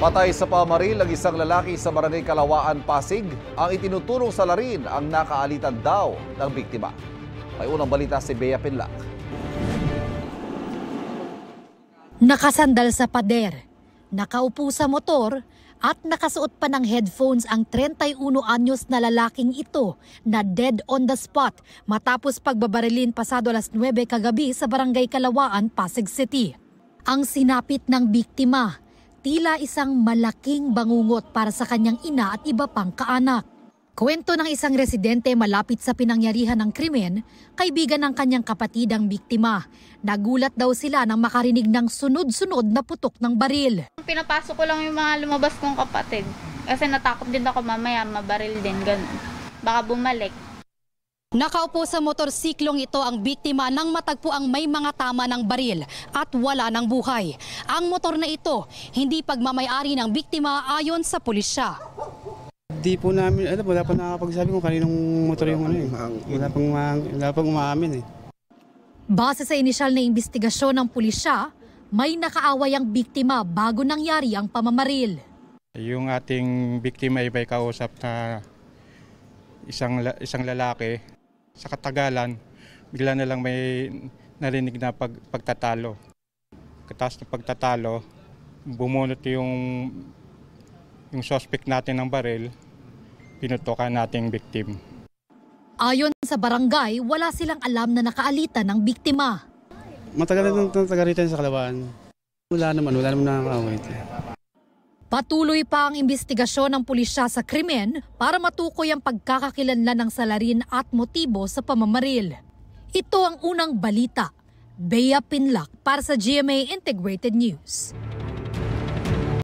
Patay sa pamaril ang isang lalaki sa Barangay Kalawaan, Pasig. Ang itinuturong salarin ang nakaalitan daw ng biktima. May unang balita si Bea Pinlac. Nakasandal sa pader, nakaupo sa motor at nakasuot pa ng headphones ang 31 anyos na lalaking ito na dead on the spot matapos pagbabarilin pasado alas 9 kagabi sa Barangay Kalawaan, Pasig City. Ang sinapit ng biktima, tila isang malaking bangungot para sa kanyang ina at iba pang kaanak. Kwento ng isang residente malapit sa pinangyarihan ng krimen, kaibigan ng kanyang kapatid ang biktima. Nagulat daw sila nang makarinig ng sunod-sunod na putok ng baril. Pinapasok ko lang yung mga lumabas kong kapatid. Kasi natakot din ako mamaya mabaril din, ganun. Baka bumalik. Nakaupo sa motorsiklong ito ang biktima nang matagpo ang may mga tama ng baril at wala ng buhay. Ang motor na ito, hindi pagmamayari ng biktima ayon sa pulisya. Di po namin, wala pa nakapagsabi kung kaninong motor yung ano eh. Wala pang umaamin eh. Base sa inisyal na investigasyon ng pulisya, may nakaaway ang biktima bago nangyari ang pamamaril. Yung ating biktima ay may kausap na isang lalaki. Sa katagalan, bigla na lang may narinig na pagtatalo. Katas na pagtatalo, bumunot yung suspect natin ng baril, pinutukan nating victim. Ayon sa barangay, wala silang alam na nakaalitan ng biktima. Matagal na itong tagaritan sa Kalawaan. Wala naman nakakaaway. Patuloy pa ang investigasyon ng pulisya sa krimen para matukoy ang pagkakakilanlan ng salarin at motibo sa pamamaril. Ito ang unang balita. Bea Pinlac para sa GMA Integrated News.